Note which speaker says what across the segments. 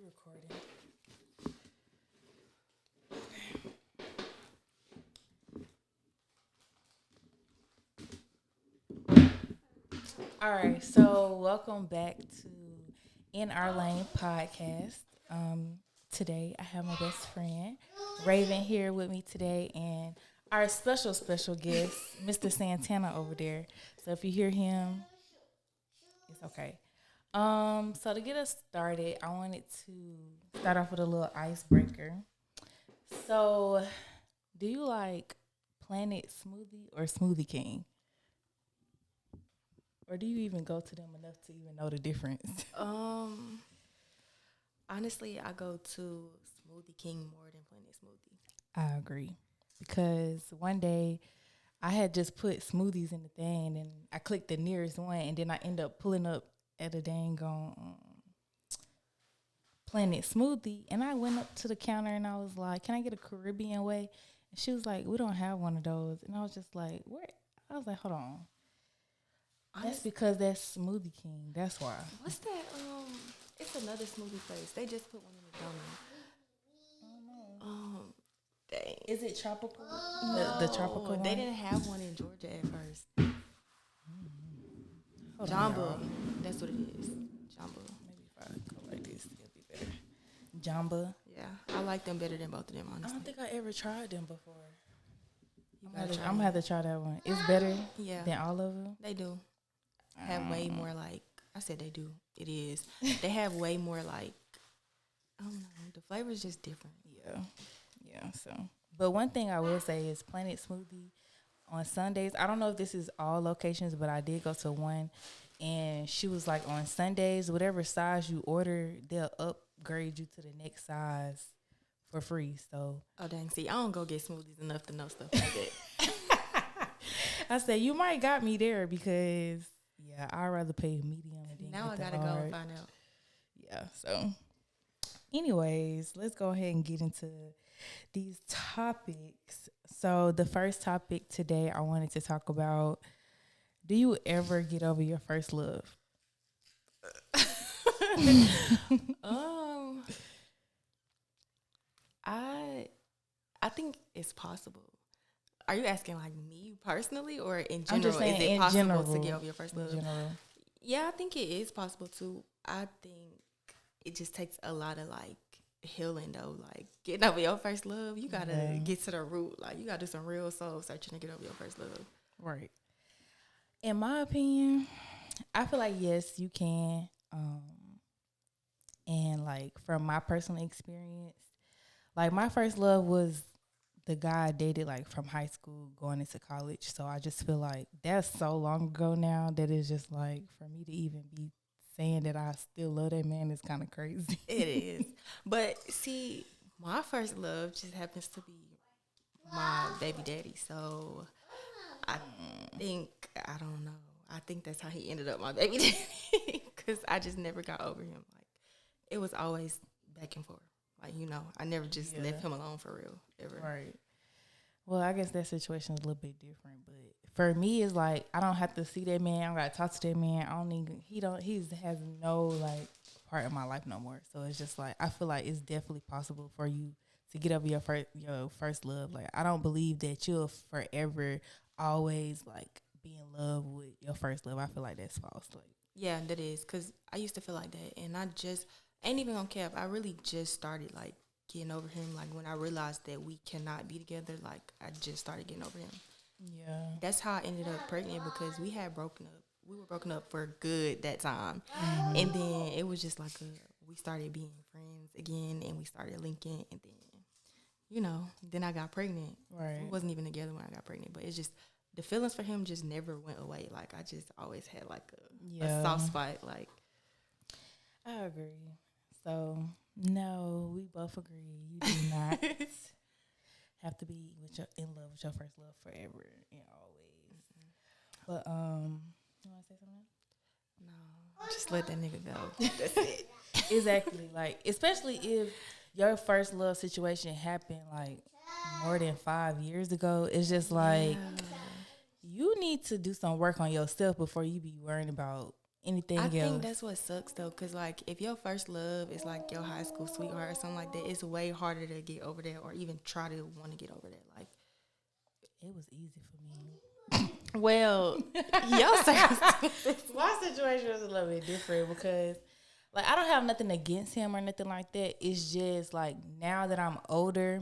Speaker 1: recording. All right, so welcome back to In Our Lane podcast. Today I have my best friend Raven here with me today, and our special guest, Mr. Santana over there. So if you hear him, it's okay. So to get us started, I wanted to start off with a little icebreaker. So, do you like Planet Smoothie or Smoothie King? Or do you even go to them enough to even know the difference?
Speaker 2: Um, Honestly, I go to Smoothie King more than Planet Smoothie.
Speaker 1: I agree. Because one day I had just put smoothies in the thing and I clicked the nearest one and then I end up pulling up at a dang on Planet Smoothie, and I went up to the counter and I was like, "Can I get a Caribbean way?" And she was like, "We don't have one of those." And I was just like, "Where?" I was like, "Hold on." That's because that's Smoothie King. That's why.
Speaker 2: What's that? It's another smoothie place. They just put one in
Speaker 1: I don't know.
Speaker 2: Dang.
Speaker 1: Is it tropical?
Speaker 2: No,
Speaker 1: The tropical one?
Speaker 2: they didn't have one in Georgia at first. Jamba. That's what it is. Jamba.
Speaker 1: Maybe if I go like this, it'll be better. Jamba.
Speaker 2: Yeah, I like them better than both of them, honestly.
Speaker 1: I don't think I ever tried them before.
Speaker 2: gotta try
Speaker 1: I'm gonna have to try that one. It's better
Speaker 2: Yeah,
Speaker 1: than all of them.
Speaker 2: they do. Have way more like, I said they do. It is. They have way more like, I don't know. The flavor is just different.
Speaker 1: Yeah. So, but one thing I will say is Planet Smoothie on Sundays. I don't know if this is all locations, but I did go to one, and she was like, on Sundays, whatever size you order, they'll upgrade you to the next size for free. So,
Speaker 2: Oh, dang. See, I don't go get smoothies enough to know stuff like that.
Speaker 1: I said you might got me there because I'd rather pay medium. And
Speaker 2: Now I
Speaker 1: get
Speaker 2: got to
Speaker 1: the
Speaker 2: go
Speaker 1: hard.
Speaker 2: and find out.
Speaker 1: Yeah. So, anyways, let's go ahead and get into these topics. So the first topic today I wanted to talk about, do you ever get over your first love?
Speaker 2: I think it's possible. Are you asking like me personally or in general?
Speaker 1: I'm just saying
Speaker 2: is it
Speaker 1: in
Speaker 2: possible
Speaker 1: general,
Speaker 2: to get over your first love?
Speaker 1: in general.
Speaker 2: Yeah, I think it is possible too. I think it just takes a lot of like healing though. Like getting over your first love, you gotta get to the root. Like you gotta do some real soul searching to get over your first love.
Speaker 1: Right. In my opinion, I feel like yes, you can. And like from my personal experience, like my first love was the guy I dated like from high school going into college. So I just feel like that's so long ago now that it's just like for me to even be saying that I still love that man is kind of crazy.
Speaker 2: It is. But see, my first love just happens to be my baby daddy. So I don't know. I think that's how he ended up my baby daddy because I just never got over him. Like it was always back and forth. Like, I never just left him alone for real, ever.
Speaker 1: Right. Well, I guess that situation is a little bit different, but for me, it's like I don't have to see that man. I don't got to talk to that man. I don't even. He has no like part in my life no more. So it's just like I feel like it's definitely possible for you to get over your first love. Like I don't believe that you'll forever always like be in love with your first love. I feel like that's false. Like
Speaker 2: yeah, that is because I used to feel like that, and I just ain't even gonna cap. I really just started like getting over him. Like when I realized that we cannot be together, like I just started getting over him.
Speaker 1: Yeah,
Speaker 2: that's how I ended up pregnant because we had broken up. We were broken up for good that time, and then it was just like we started being friends again, and we started linking, and then I got pregnant.
Speaker 1: Right,
Speaker 2: we wasn't even together when I got pregnant, but it's just the feelings for him just never went away. Like I just always had like a soft spot. Like
Speaker 1: I agree. So no, we both agree. You do not have to be in love with your first love forever and always. But you want to say something?
Speaker 2: No, just let that nigga go. That's it.
Speaker 1: Exactly. Like especially if your first love situation happened like more than 5 years ago, it's just like you need to do some work on yourself before you be worrying about anything
Speaker 2: I
Speaker 1: else.
Speaker 2: think that's what sucks though, cause like if your first love is like your high school sweetheart or something like that, it's way harder to get over that or even try to want to get over that. Like,
Speaker 1: It was easy for me.
Speaker 2: well, your circumstances.
Speaker 1: My situation was a little bit different because, like, I don't have nothing against him or nothing like that. It's just like now that I'm older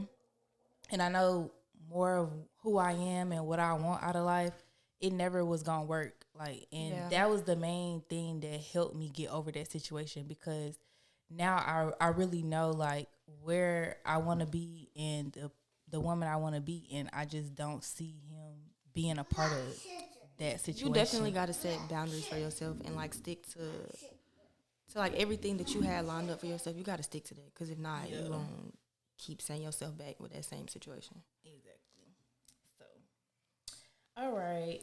Speaker 1: and I know more of who I am and what I want out of life, it never was gonna work. Like, and that was the main thing that helped me get over that situation because now I really know like where I want to be and the woman I want to be, and I just don't see him being a part of that situation.
Speaker 2: You definitely got to set boundaries for yourself and like stick to like everything that you had lined up for yourself. You got to stick to that because if not, you won't keep setting yourself back with that same situation.
Speaker 1: Exactly. So, all right.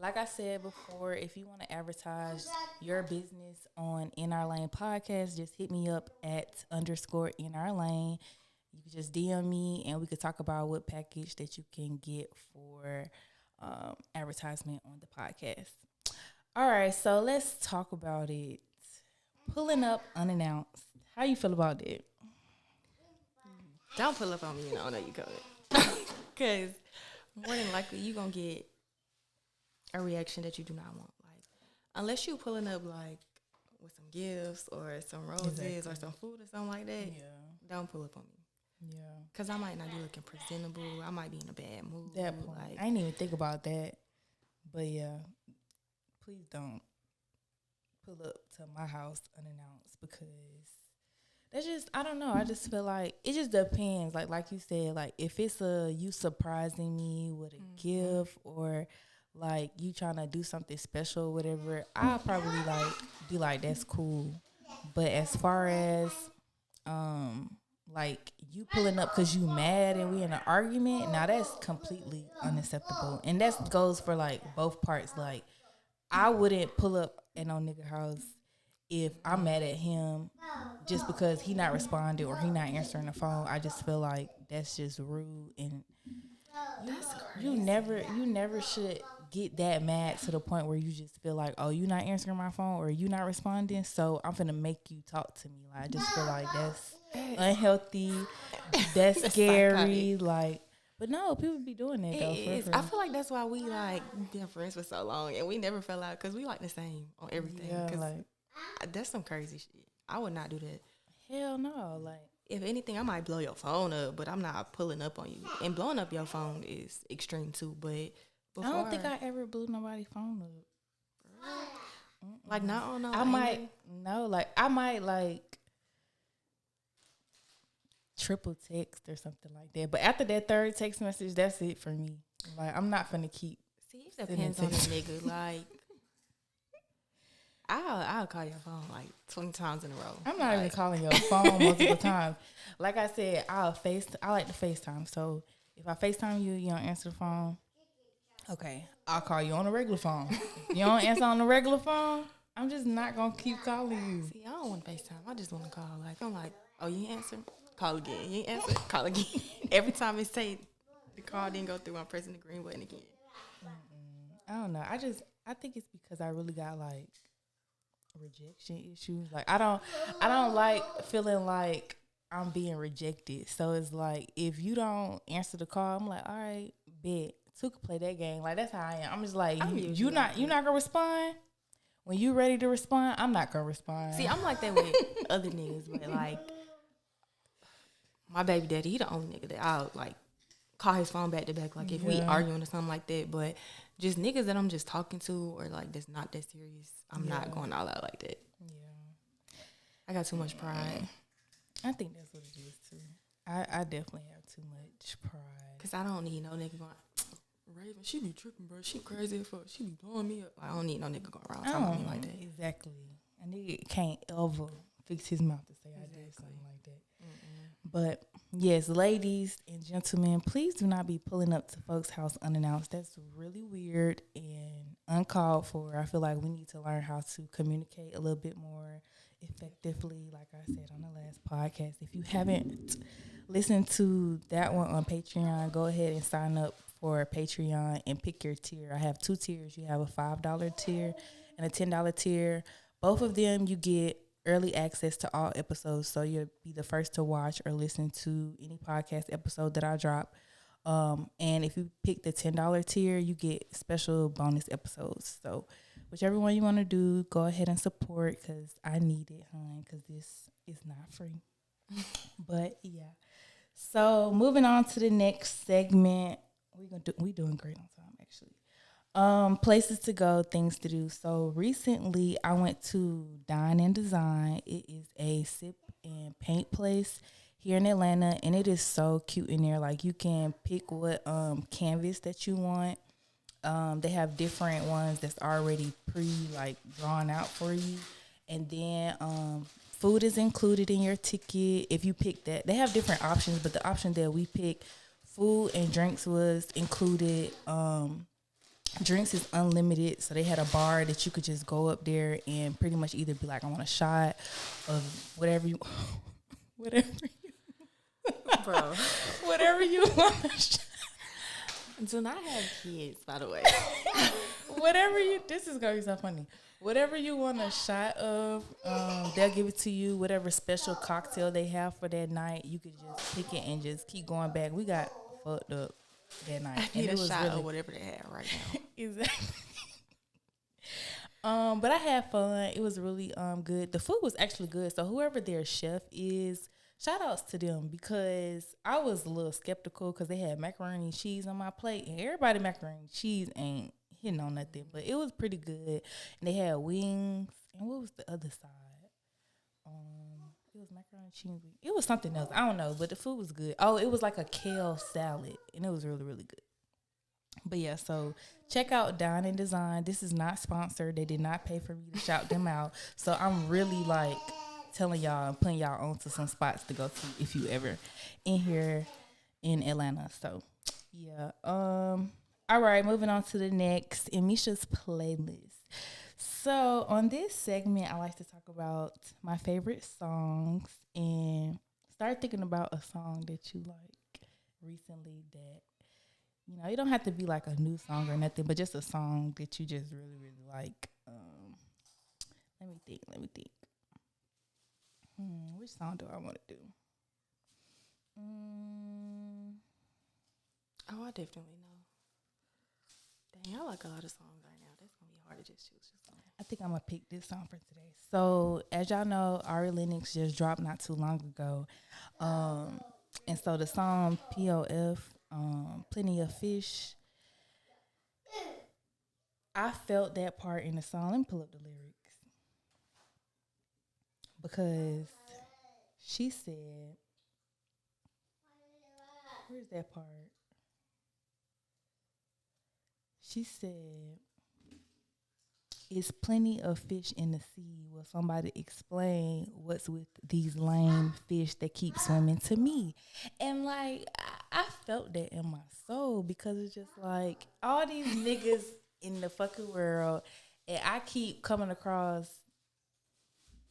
Speaker 1: Like I said before, if you want to advertise your business on In Our Lane podcast, just hit me up at _ In Our Lane. You can just DM me and we could talk about what package that you can get for advertisement on the podcast. All right, so let's talk about it. Pulling up unannounced. How you feel about it?
Speaker 2: Don't pull up on me and I don't know you covered. Because more than likely you going to get a reaction that you do not want. Like, unless you pulling up like with some gifts or some roses or some food or something like that, don't pull up on me.
Speaker 1: Yeah.
Speaker 2: Because I might not be looking presentable. I might be in a bad mood.
Speaker 1: That point.
Speaker 2: Like,
Speaker 1: I didn't even think about that. But yeah, please don't pull up to my house unannounced because that's just, I don't know. I just feel like it just depends. Like you said, like if it's you surprising me with a gift or like you trying to do something special or whatever, I'll probably like be like, that's cool. But as far as like you pulling up because you mad and we in an argument, now that's completely unacceptable. And that goes for like both parts. Like I wouldn't pull up at no nigga house if I'm mad at him just because he not responding or he not answering the phone. I just feel like that's just rude, and you never should get that mad to the point where you just feel like, oh, you not answering my phone or you not responding, so I'm finna make you talk to me. Like I just feel like that's unhealthy, that's scary. Like, but no, people be doing that though. For
Speaker 2: I feel like that's why we like been friends for so long and we never fell out because we like the same on everything.
Speaker 1: Yeah, like
Speaker 2: that's some crazy shit. I would not do that.
Speaker 1: Hell no. Like
Speaker 2: if anything, I might blow your phone up, but I'm not pulling up on you. And blowing up your phone is extreme too. But
Speaker 1: I don't think I ever blew nobody's phone up.
Speaker 2: Like not on no.
Speaker 1: I might like triple text or something like that. But after that third text message, that's it for me. Like I'm not finna keep.
Speaker 2: See, it depends on the nigga. Like I'll call your phone like 20 times in a row.
Speaker 1: I'm not even calling your phone multiple times. Like I said, I like to FaceTime. So if I FaceTime you, you don't answer the phone. Okay, I'll call you on the regular phone. If you don't answer on the regular phone, I'm just not gonna keep calling you.
Speaker 2: See, I don't want to FaceTime. I just want to call. Like I'm like, oh, you ain't answer? Call again. You ain't answer? Call again. Every time it say the call didn't go through, I'm pressing the green button again.
Speaker 1: I don't know. I think it's because I really got like rejection issues. Like I don't like feeling like I'm being rejected. So it's like if you don't answer the call, I'm like, all right, bet. Two could play that game. Like that's how I am. I'm just like you not gonna respond when you ready to respond. I'm not gonna respond.
Speaker 2: See, I'm like that with other niggas, but like my baby daddy, he the only nigga that I'll like call his phone back to back. Like if we arguing or something like that. But just niggas that I'm just talking to or like that's not that serious, I'm not going all out like that.
Speaker 1: Yeah,
Speaker 2: I got too much pride.
Speaker 1: I think that's what it is too. I definitely have too much pride.
Speaker 2: Cause I don't need no nigga going, Raven, she be tripping, bro. She crazy as fuck. She be blowing me up. I don't need no nigga going around talking to me like that.
Speaker 1: Exactly. A nigga can't ever fix his mouth to say I did something like that. But yes, ladies and gentlemen, please do not be pulling up to folks' house unannounced. That's really weird and uncalled for. I feel like we need to learn how to communicate a little bit more effectively, like I said on the last podcast. If you haven't listened to that one on Patreon, go ahead and sign up for Patreon and pick your tier. I have 2 tiers. You have a $5 tier and a $10 tier. Both of them, you get early access to all episodes, so you'll be the first to watch or listen to any podcast episode that I drop. And if you pick the $10 tier, you get special bonus episodes. So whichever one you want to do, go ahead and support because I need it, hon, because this is not free. But yeah. So moving on to the next segment, we doing great on time actually. Places to go, things to do. So recently I went to Dine and Design. It is a sip and paint place here in Atlanta, and it is so cute in there. Like you can pick what canvas that you want. They have different ones that's already like drawn out for you. And then food is included in your ticket. If you pick that, they have different options, but the option that we picked, food and drinks was included. Drinks is unlimited, so they had a bar that you could just go up there and pretty much either be like, I want a shot of whatever you, whatever you,
Speaker 2: Bro.
Speaker 1: whatever you want.
Speaker 2: Do not have kids, by the way.
Speaker 1: Whatever you, this is gonna be so funny. Whatever you want a shot of, they'll give it to you. Whatever special cocktail they have for that night, you could just pick it and just keep going back. We got fucked up that night.
Speaker 2: I need
Speaker 1: and
Speaker 2: a shot
Speaker 1: really,
Speaker 2: of whatever they have right now.
Speaker 1: Exactly. But I had fun. It was really good. The food was actually good. So whoever their chef is, shout outs to them because I was a little skeptical because they had macaroni and cheese on my plate, and everybody macaroni and cheese ain't hitting on nothing, but it was pretty good. And they had wings. And what was the other side? It was macaroni and cheese. It was something else. I don't know, but the food was good. Oh, it was like a kale salad, and it was really, really good. But yeah, so check out Dine and Design. This is not sponsored. They did not pay for me to shout them out. So I'm really like telling y'all and putting y'all onto some spots to go to if you ever in here in Atlanta. So yeah. All right, moving on to the next, Emmeisha's playlist. So on this segment, I like to talk about my favorite songs and start thinking about a song that you like recently that, you know, it don't have to be like a new song or nothing, but just a song that you just really, really like. Let me think. Which song do I want to do?
Speaker 2: Oh, I definitely know. Dang, I like a lot of songs right now. That's going to be hard to just choose a song.
Speaker 1: I think I'm going to pick this song for today. So, as y'all know, Ari Lennox just dropped not too long ago. And so the song POF, Plenty of Fish, I felt that part in the song. Let me pull up the lyrics. Because she said, where's that part? She said, it's plenty of fish in the sea. Will somebody explain what's with these lame fish that keep swimming to me? And like, I felt that in my soul because it's just like all these niggas in the fucking world, and I keep coming across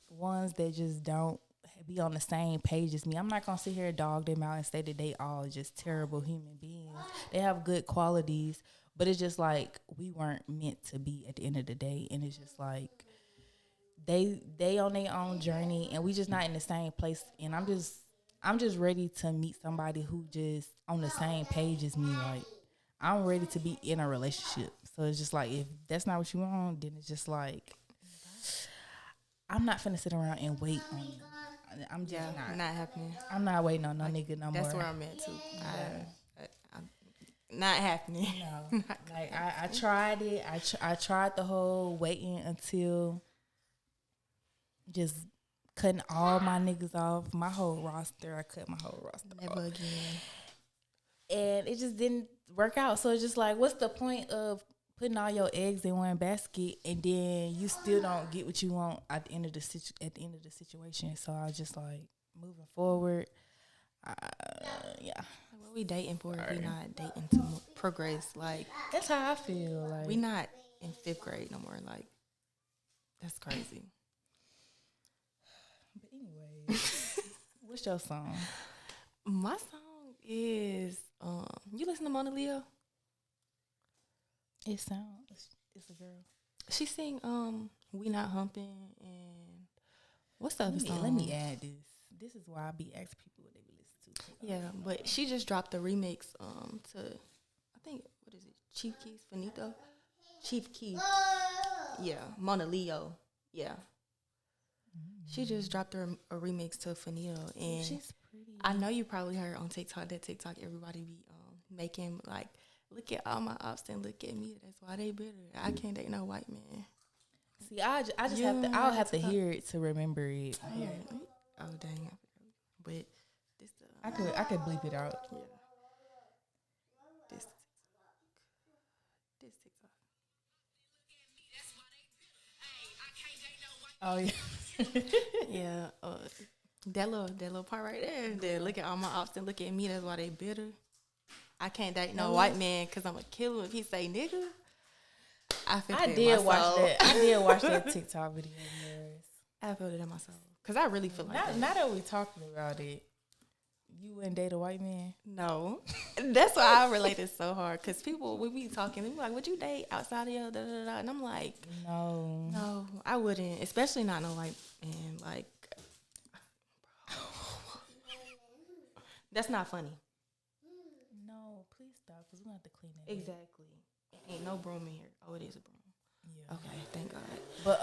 Speaker 1: ones that just don't be on the same page as me. I'm not gonna sit here and dog them out and say that they all just terrible human beings. They have good qualities, but it's just like we weren't meant to be at the end of the day. And it's just like they on their own journey, and we just not in the same place. And I'm just ready to meet somebody who just on the same page as me. Like I'm ready to be in a relationship. So it's just like if that's not what you want, then it's just like I'm not finna sit around and wait on you. I'm just
Speaker 2: not happening.
Speaker 1: I'm not waiting on no nigga no more.
Speaker 2: That's where I'm at too. I'm not happening.
Speaker 1: No, like I tried it. I tried the whole waiting until just cutting all my niggas off, my whole roster. I cut my whole roster
Speaker 2: Never
Speaker 1: off.
Speaker 2: again.
Speaker 1: And it just didn't work out. So it's just like, what's the point of putting all your eggs in one basket and then you still don't get what you want at the end of the situation? So I was just like, moving forward, yeah.
Speaker 2: What we dating for if we not dating to progress? Like
Speaker 1: That's how I feel. Like
Speaker 2: we not in 5th grade no more. Like that's crazy.
Speaker 1: But anyway, what's your song?
Speaker 2: My song is you listen to Mona Leo?
Speaker 1: It's a girl.
Speaker 2: She sing We Not Humping and what's the other song?
Speaker 1: Let me add this. This is why I be asking people what they be listening to.
Speaker 2: Yeah, but she just dropped the remix to I think what is it? Chief Keef Finito? Chief Keef. Yeah, Mona Leo. Yeah. She just dropped a remix to Finito, and
Speaker 1: She's pretty.
Speaker 2: I know you probably heard on TikTok everybody be making like, look at all my ops and look at me. That's why they bitter. I can't date no white man.
Speaker 1: See, I just have to. I'll have to hear it to remember it.
Speaker 2: I hear it. Oh dang! But this
Speaker 1: I could bleep it out.
Speaker 2: Yeah. This TikTok.
Speaker 1: Oh yeah.
Speaker 2: Yeah. That little part right there. They look at all my ops and look at me. That's why they bitter. I can't date no white man because I'm going to kill him if he say nigga. I did
Speaker 1: watch that. I did watch that TikTok video of yours.
Speaker 2: I felt it in my soul. Because I really feel like that.
Speaker 1: Now that we talking about it, you wouldn't date a white man?
Speaker 2: No. That's why I related so hard. Because people, we be talking, they be like, would you date outside of your da-da-da? And I'm like, no, I wouldn't. Especially not no white man. Like, that's not funny.
Speaker 1: No, please stop, because we're going to have to clean it.
Speaker 2: Exactly. Ain't no broom in here. Oh, it is a broom. Yeah. Okay, thank God.
Speaker 1: But,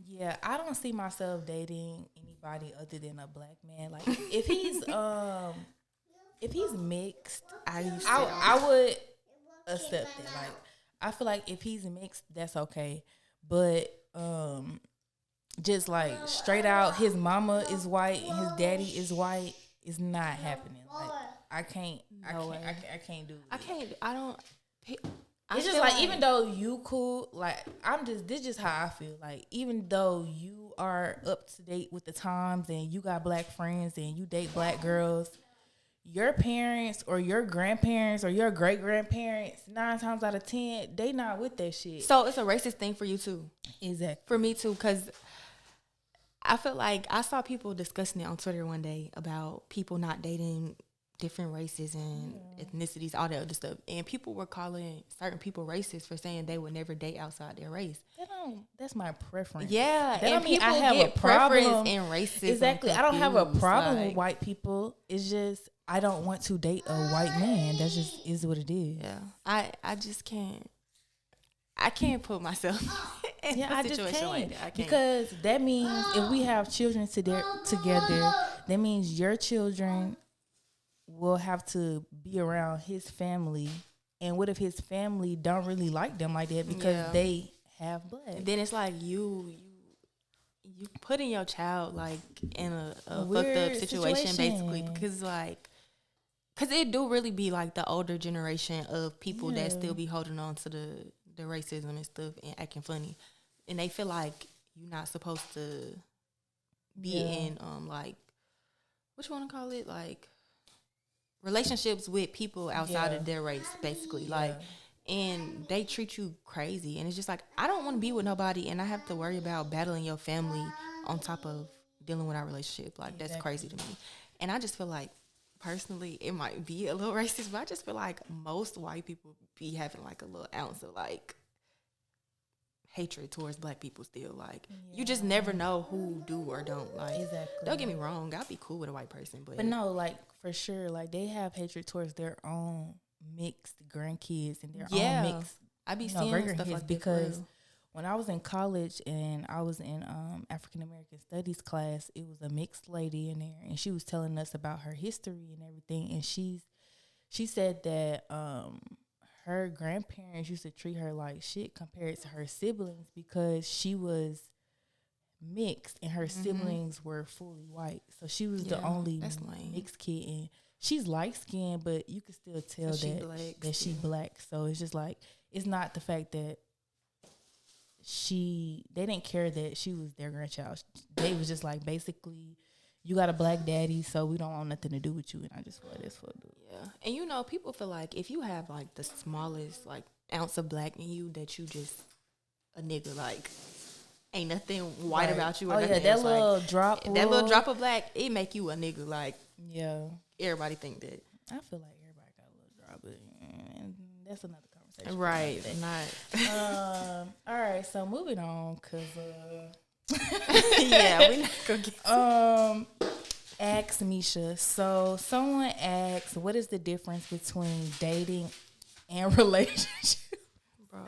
Speaker 1: yeah, I don't see myself dating anybody other than a black man. Like, if he's mixed, I would accept it. Like, I feel like if he's mixed, that's okay. But, just like straight out, his mama is white and his daddy is white, is not happening. Like, I can't do it. It's just like, even though you cool, like, this is just how I feel. Like, even though you are up to date with the times and you got black friends and you date black girls, your parents or your grandparents or your great grandparents, 9 times out of 10, they not with that shit.
Speaker 2: So it's a racist thing for you too.
Speaker 1: Exactly.
Speaker 2: For me too, because I feel like I saw people discussing it on Twitter one day about people not dating different races and ethnicities, all that other stuff. And people were calling certain people racist for saying they would never date outside their race.
Speaker 1: That's my preference.
Speaker 2: Yeah,
Speaker 1: that
Speaker 2: and
Speaker 1: mean
Speaker 2: people
Speaker 1: I have
Speaker 2: get
Speaker 1: a problem
Speaker 2: in racism.
Speaker 1: Exactly. I don't have a problem
Speaker 2: like,
Speaker 1: with white people. It's just I don't want to date a white man. That just is what it is.
Speaker 2: Yeah, I just can't. I can't put myself in a situation like that. I can't.
Speaker 1: Because that means if we have children together, that means your children will have to be around his family. And what if his family don't really like them like that because they have blood?
Speaker 2: Then it's like you putting your child like in a fucked up situation basically, because it do really be like the older generation of people that still be holding on to the racism and stuff and acting funny, and they feel like you're not supposed to be in like, what you want to call it, like relationships with people outside of their race basically, like, and they treat you crazy, and it's just like, I don't want to be with nobody and I have to worry about battling your family on top of dealing with our relationship. Like, that's crazy to me. And I just feel like, personally, it might be a little racist, but I just feel like most white people be having like a little ounce of like hatred towards black people still. Like, you just never know who do or don't. Like, don't get me wrong, I'll be cool with a white person, but
Speaker 1: no, like, for sure, like, they have hatred towards their own mixed grandkids and their own mixed.
Speaker 2: I be seeing stuff like that
Speaker 1: because when I was in college and I was in African American Studies class, it was a mixed lady in there, and she was telling us about her history and everything. And she said that her grandparents used to treat her like shit compared to her siblings because she was mixed and her siblings were fully white. So she was the only mixed kid, and she's light skinned, but you can still tell that she black. So it's just like, it's not the fact that they didn't care that she was their grandchild. They was just like, basically, you got a black daddy, so we don't want nothing to do with you. And I just feel like that's what I do.
Speaker 2: Yeah. And you know, people feel like if you have like the smallest like ounce of black in you, that you just a nigga, like ain't nothing white about you or nothing
Speaker 1: that
Speaker 2: else.
Speaker 1: little
Speaker 2: like,
Speaker 1: drop.
Speaker 2: That little drop of black, it make you a nigga. Like, everybody think that.
Speaker 1: I feel like everybody got a little drop, and that's another conversation. conversation.
Speaker 2: Right.
Speaker 1: Not. All right. So moving on, cause
Speaker 2: yeah, we not gonna get.
Speaker 1: Ask Misha. So someone asks, what is the difference between dating and relationships?
Speaker 2: Bro.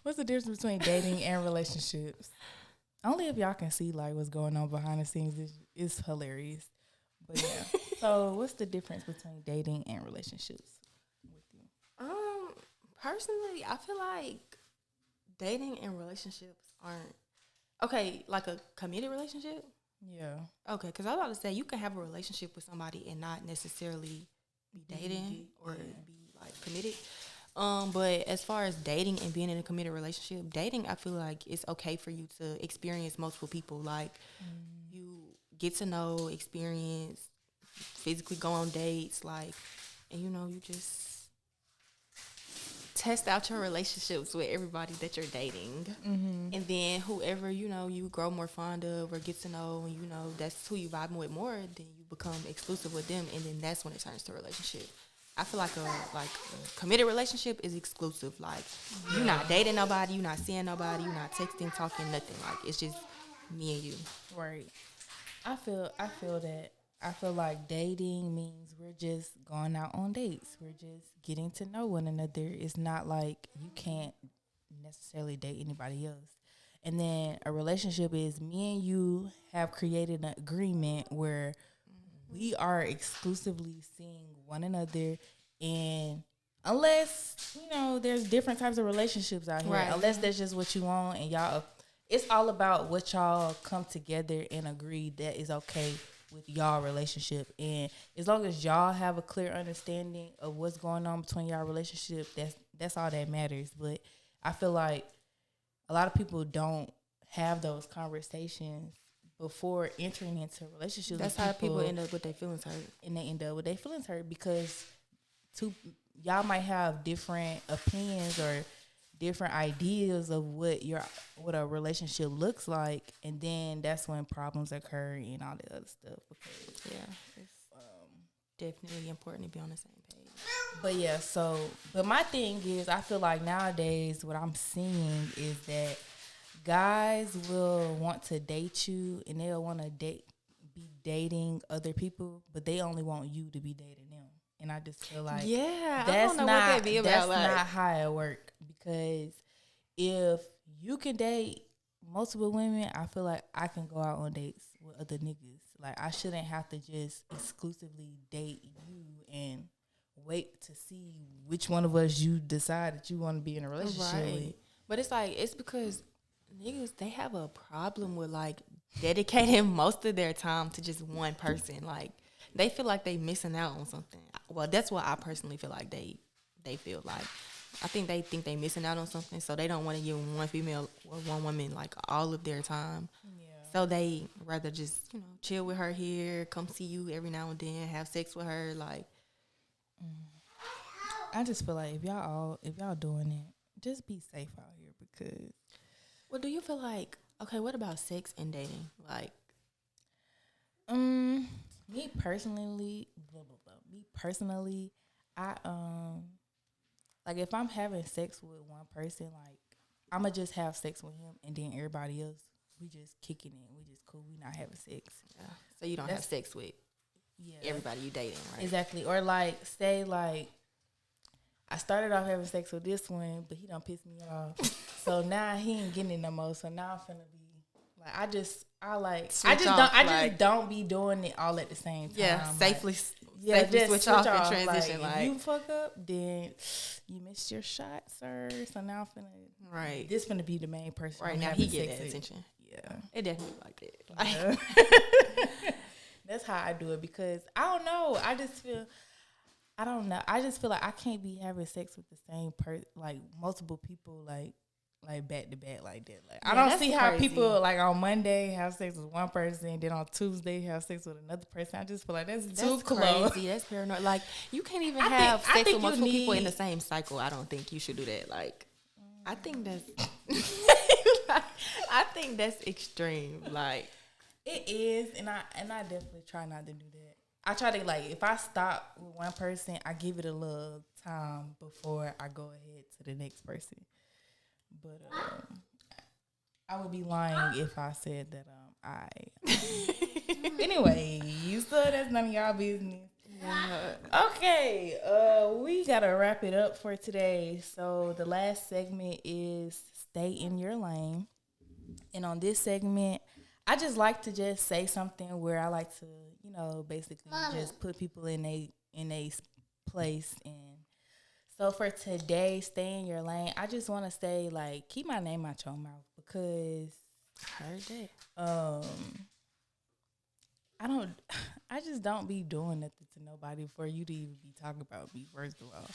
Speaker 1: What's the difference between dating and relationships? Only if y'all can see like what's going on behind the scenes. It's hilarious. But yeah. So what's the difference between dating and relationships with you?
Speaker 2: Personally, I feel like dating and relationships aren't okay. Like a committed relationship.
Speaker 1: Yeah.
Speaker 2: Okay, because I was about to say you can have a relationship with somebody and not necessarily be dating or be like committed. But as far as dating and being in a committed relationship, dating, I feel like it's okay for you to experience multiple people. Like you get to know, experience, physically go on dates, like, and you just test out your relationships with everybody that you're dating. And then whoever, you grow more fond of or get to know, and that's who you vibing with more, then you become exclusive with them, and then that's when it turns to a relationship. I feel like a committed relationship is exclusive. Like, you're not dating nobody, you're not seeing nobody, you're not texting, talking, nothing. Like, it's just me and you.
Speaker 1: Right. I feel that. I feel like dating means we're just going out on dates. We're just getting to know one another. It's not like you can't necessarily date anybody else. And then a relationship is me and you have created an agreement where we are exclusively seeing one another, and unless there's different types of relationships out here,
Speaker 2: Right.
Speaker 1: unless that's just what you want, and y'all, it's all about what y'all come together and agree that is okay with y'all relationship. And as long as y'all have a clear understanding of what's going on between y'all relationship, that's all that matters. But I feel like a lot of people don't have those conversations before entering into relationships.
Speaker 2: That's how people end up with their feelings hurt.
Speaker 1: And they end up with their feelings hurt because y'all might have different opinions or different ideas of what a relationship looks like, and then that's when problems occur and all the other stuff. Because,
Speaker 2: it's definitely important to be on the same page.
Speaker 1: But yeah, but my thing is, I feel like nowadays what I'm seeing is that guys will want to date you and they'll want to be dating other people, but they only want you to be dating them. And I just feel like
Speaker 2: I don't know what that be about.
Speaker 1: That's not how it works. Because if you can date multiple women, I feel like I can go out on dates with other niggas. Like, I shouldn't have to just exclusively date you and wait to see which one of us you decide that you want to be in a relationship with.
Speaker 2: But it's because niggas, they have a problem with like dedicating most of their time to just one person. Like, they feel like they missing out on something. Well, that's what I personally feel like they feel like. I think they missing out on something, so they don't want to give one female or one woman like all of their time. Yeah. So they rather just chill with her here, come see you every now and then, have sex with her. Like,
Speaker 1: I just feel like if y'all doing it, just be safe out here. Because,
Speaker 2: well, do you feel like, okay, what about sex and dating? Like,
Speaker 1: me personally, I like, if I'm having sex with one person, like, I'ma just have sex with him, and then everybody else, we just kicking it, we just cool, we not having sex.
Speaker 2: Yeah. So you don't have sex with everybody you dating, right?
Speaker 1: Exactly. Or like, say like, I started off having sex with this one, but he done pissed me off. So now he ain't getting it no more. So now I'm finna be like, I just don't be doing it all at the same time.
Speaker 2: Yeah, safely
Speaker 1: just
Speaker 2: switch off and transition.
Speaker 1: Like, if you fuck up, then you missed your shot, sir. So now I'm finna this finna be the main person.
Speaker 2: Right now he get that attention.
Speaker 1: Yeah,
Speaker 2: it definitely like that.
Speaker 1: Yeah. That's how I do it, because I don't know. I just feel like I can't be having sex with the same person, like multiple people, like back to back like that. Like, I don't see how people like on Monday have sex with one person, then on Tuesday have sex with another person. I just feel like that's too close.
Speaker 2: Crazy. That's paranoid. Like, you can't even have sex with multiple people in the same cycle. I don't think you should do that. Like, I think that's I think that's extreme. Like,
Speaker 1: it is, and I definitely try not to do that. I try to like if I stop with one person, I give it a little time before I go ahead to the next person. But I would be lying if I said that I anyway, so that's none of y'all business. Yeah. Okay, we gotta wrap it up for today. So the last segment is stay in your lane. And on this segment, I just like to just say something where I like to, basically just put people in a place. And so for today, stay in your lane. I just want to say like keep my name out your mouth because
Speaker 2: I heard that.
Speaker 1: I just don't be doing nothing to nobody for you to even be talking about me, first of all.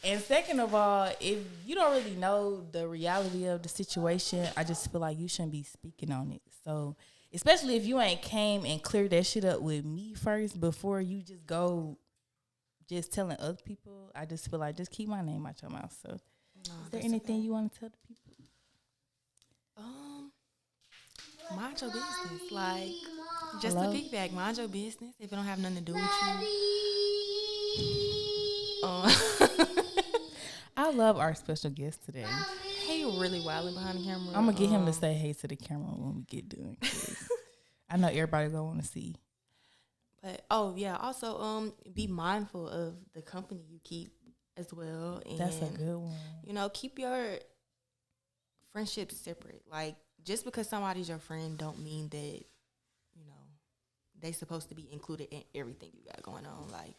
Speaker 1: And second of all, if you don't really know the reality of the situation, I just feel like you shouldn't be speaking on it. So, especially if you ain't came and cleared that shit up with me first before you just go just telling other people, I just feel like just keep my name out your mouth. So, is there anything you want to tell the people?
Speaker 2: Mind your business. Like, just to piggyback, mind your business. If it don't have nothing to do with you.
Speaker 1: I love our special guest today.
Speaker 2: He really wilding behind the camera.
Speaker 1: I'm gonna get him to say hey to the camera when we get done. I know everybody gonna want to see.
Speaker 2: But also be mindful of the company you keep as well. And
Speaker 1: that's a good one.
Speaker 2: Keep your friendships separate. Like, just because somebody's your friend don't mean that, they supposed to be included in everything you got going on. Like,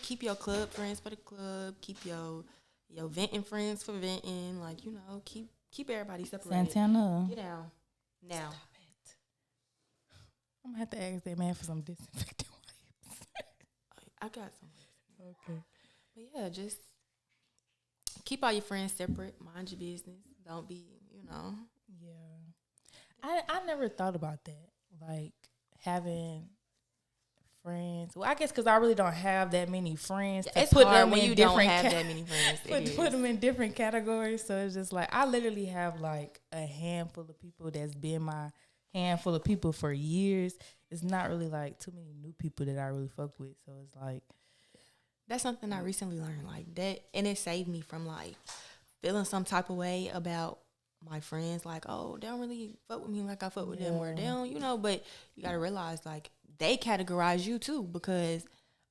Speaker 2: keep your club friends for the club. Keep your venting friends for venting. Like, keep everybody separated.
Speaker 1: Santana.
Speaker 2: Get down. Now.
Speaker 1: Stop it. I'm going to have to ask that man for some disinfectant wipes.
Speaker 2: I got some.
Speaker 1: Okay.
Speaker 2: But yeah, just keep all your friends separate. Mind your business. Don't be,
Speaker 1: Yeah. I never thought about that. Like, having friends. Well, I guess because I really don't have that many friends.
Speaker 2: Yeah, it's put hard them when you don't have that many friends.
Speaker 1: Put them in different categories. So it's just like I literally have like a handful of people that's been my handful of people for years. It's not really like too many new people that I really fuck with. So it's like
Speaker 2: that's something I recently learned like that, and it saved me from like feeling some type of way about my friends, like, oh, they don't really fuck with me like I fuck with them, or they don't, but you gotta realize, like, they categorize you too, because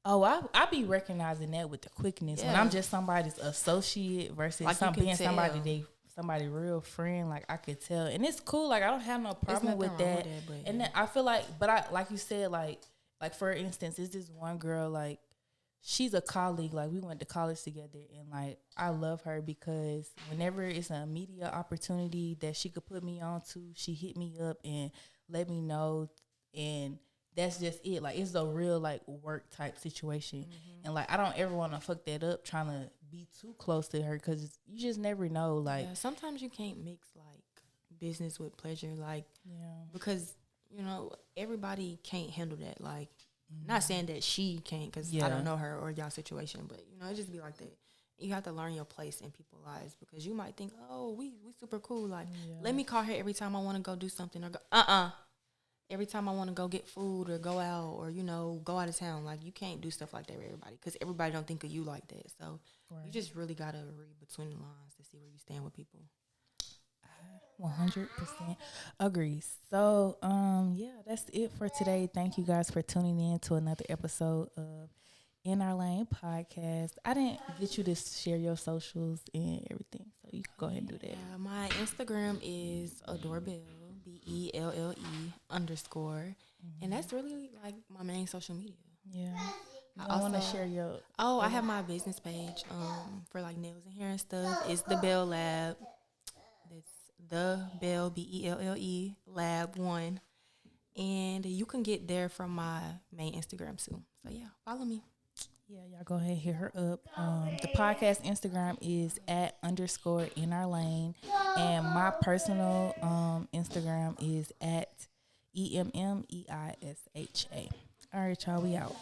Speaker 1: I be recognizing that with the quickness when I'm just somebody's associate versus
Speaker 2: like
Speaker 1: being somebody real friend. Like, I could tell, and it's cool. Like, I don't have no problem with that. And then I feel like, but I like you said, like for instance, is this one girl, like, she's a colleague. Like, we went to college together, and like I love her because whenever it's a media opportunity that she could put me on to, she hit me up and let me know, and that's just it. Like, it's a real like work type situation, and like I don't ever want to fuck that up trying to be too close to her because you just never know. Like,
Speaker 2: sometimes you can't mix like business with pleasure, like because everybody can't handle that. Like. Not saying that she can't, because I don't know her or y'all situation, but it just be like that. You have to learn your place in people's lives, because you might think, oh, we super cool. Like, let me call her every time I want to go do something, or go every time I want to go get food or go out, or go out of town. Like, you can't do stuff like that with everybody, because everybody don't think of you like that. So you just really gotta read between the lines to see where you stand with people.
Speaker 1: 100% agree. So, that's it for today. Thank you guys for tuning in to another episode of In Our Lane podcast. I didn't get you to share your socials and everything, so you can go ahead and do that.
Speaker 2: My Instagram is Adorbell, BELLE _, and that's really like my main social media.
Speaker 1: Yeah. I want to share your.
Speaker 2: I have my business page for like nails and hair and stuff. It's the Bell Lab. The Bell, BELLE Lab 1, and you can get there from my main Instagram too. So yeah, follow me.
Speaker 1: Yeah, y'all go ahead and hit her up. The podcast Instagram is @ In Our Lane, and my personal Instagram is @ EMMEISHA. All right, y'all, we out.